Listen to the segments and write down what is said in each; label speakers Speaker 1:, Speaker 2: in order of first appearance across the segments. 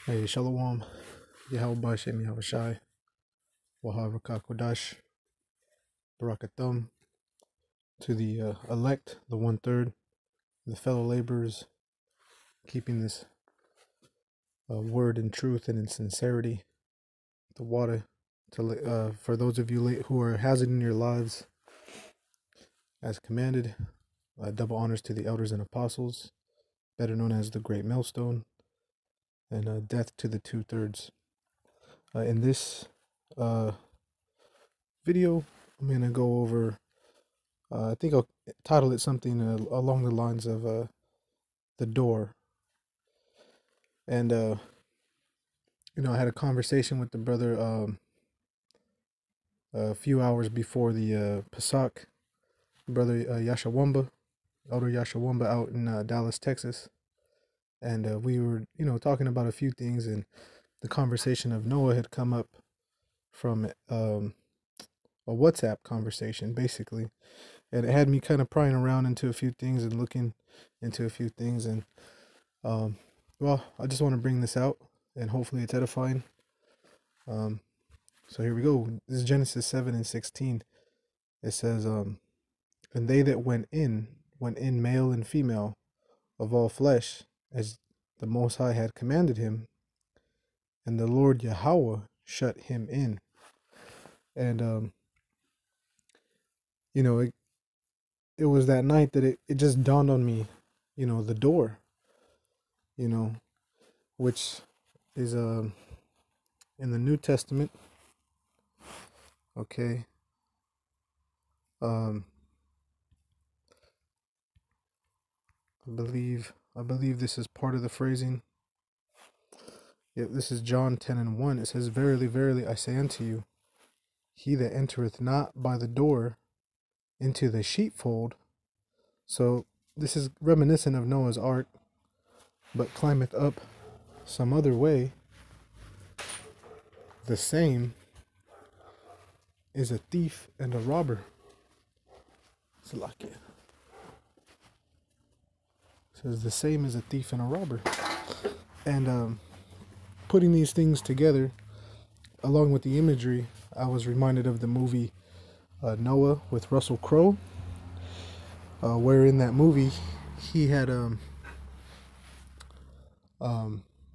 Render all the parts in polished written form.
Speaker 1: Hey, Shalom, Yahweh Shem Yahushai, Wahava Kodash, Barakathum, to the elect, the 1/3, the fellow laborers, keeping this word in truth and in sincerity, the water, for those of you who are hazarding your lives as commanded, double honors to the elders and apostles, better known as the Great Millstone, and death to the 2/3. In this video, I'm going to go over I think I'll title it something along the lines of the door. And I had a conversation with the brother a few hours before the Pesach, brother Yashawamba, Elder Yashawamba, out in Dallas, Texas, and we were talking about a few things, and the conversation of Noah had come up from a WhatsApp conversation, basically. And it had me kind of prying around into a few things and looking into a few things. And, I just want to bring this out and hopefully it's edifying. So here we go. This is Genesis 7:16. It says, and they that went in male and female of all flesh, as the Most High had commanded him. And the Lord Yahweh shut him in. And, it was that night that it just dawned on me, the door, which is in the New Testament. Okay. I believe this is part of the phrasing. Yeah, this is John 10:1. It says, "Verily, verily, I say unto you, he that entereth not by the door into the sheepfold." So this is reminiscent of Noah's Ark, but climbeth up some other way, the same is a thief and a robber. Salakia. Says the same is a thief and a robber. And putting these things together, along with the imagery, I was reminded of the movie Noah with Russell Crowe, where in that movie he had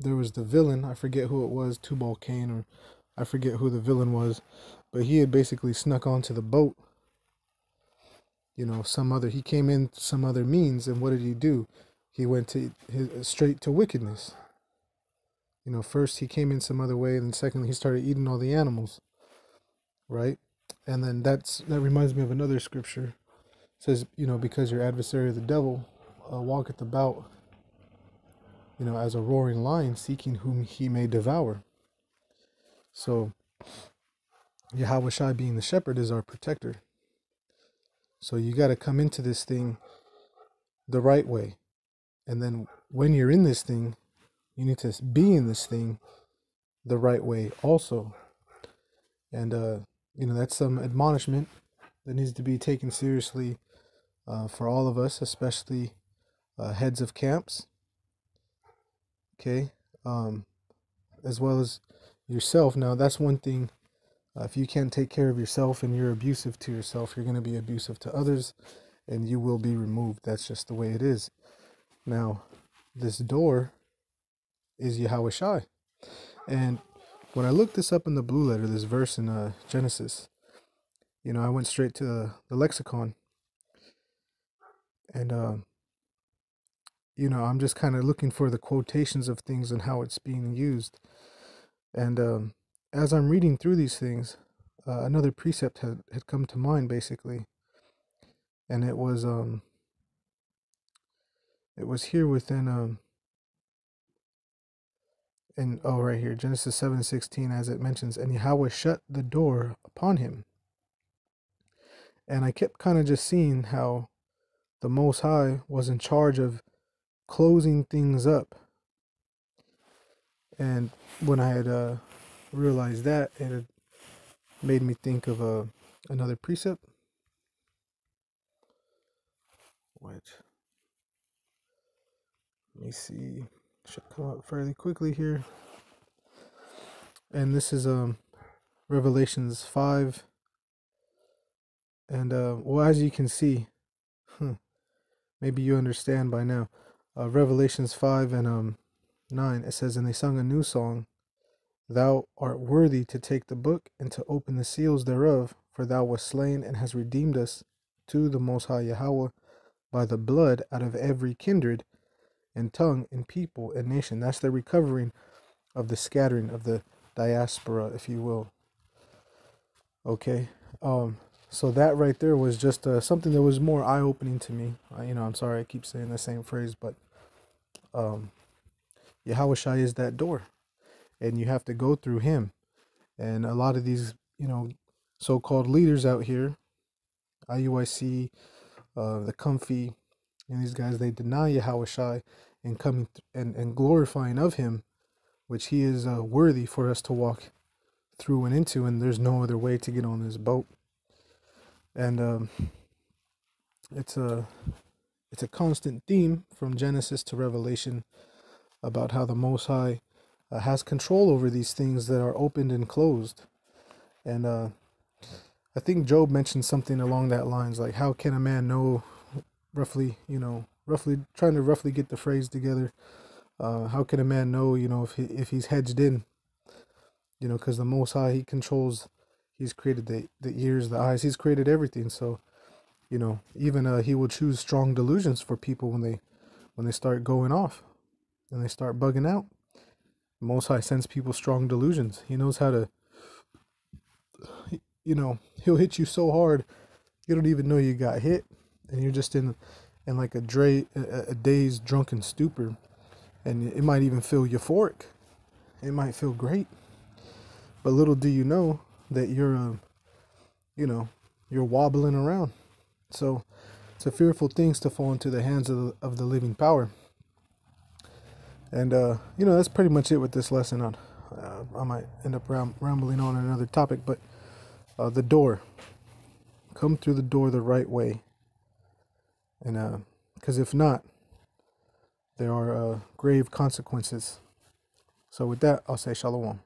Speaker 1: there was the villain. I forget who it was, Tubal Cain, or I forget who the villain was, but he had basically snuck onto the boat. He came in some other means, and what did he do? He went straight to wickedness. First he came in some other way, and then secondly he started eating all the animals, right? And then that reminds me of another scripture. It says, because your adversary the devil walketh about, as a roaring lion, seeking whom he may devour. So Yahweh Shai, being the shepherd, is our protector. So you got to come into this thing the right way. And then when you're in this thing, you need to be in this thing the right way also. And, that's some admonishment that needs to be taken seriously for all of us, especially heads of camps. Okay. As well as yourself. Now, that's one thing. If you can't take care of yourself and you're abusive to yourself, you're going to be abusive to others, and you will be removed. That's just the way it is. Now, this door is Yahweh Shai. And when I looked this up in the blue letter, this verse in Genesis, I went straight to the lexicon. And, I'm just kind of looking for the quotations of things and how it's being used. And as I'm reading through these things, another precept had come to mind, basically. And it was here within right here, Genesis 7:16, as it mentions, and Yahweh shut the door upon him. And I kept kind of just seeing how the Most High was in charge of closing things up. And when I had realized that, it had made me think of another precept. Wait. Let me see. Should come up fairly quickly here. And this is Revelations 5. And well, as you can see, maybe you understand by now. Revelations 5 and 9, it says, "And they sung a new song. Thou art worthy to take the book and to open the seals thereof, for thou wast slain and hast redeemed us to the Most High Yahweh by the blood out of every kindred and tongue and people and nation." That's the recovering of the scattering of the diaspora, if you will. Okay. So that right there was just something that was more eye-opening to me. I'm sorry I keep saying the same phrase, but um, Yahweh Shai is that door, and you have to go through him. And a lot of these, so-called leaders out here, IUIC, the Comfy, and these guys, they deny Yahweh Shai and coming and glorifying of him, which he is worthy for us to walk through and into, and there's no other way to get on this boat. And it's a constant theme from Genesis to Revelation about how the Most High has control over these things that are opened and closed. And I think Job mentioned something along that lines, like how can a man know, roughly trying to roughly get the phrase together. How can a man know, if he's hedged in, because the Most High, he controls, he's created the ears, the eyes, he's created everything. So, even he will choose strong delusions for people when they start going off and they start bugging out. The Most High sends people strong delusions. He knows how to, he'll hit you so hard you don't even know you got hit, and you're just in like a dazed drunken stupor, and it might even feel euphoric. It might feel great, but little do you know that you're wobbling around. So it's a fearful things to fall into the hands of the living power. And that's pretty much it with this lesson. On I might end up rambling on another topic, but the door. Come through the door the right way, and because if not, there are grave consequences. So with that, I'll say shalom.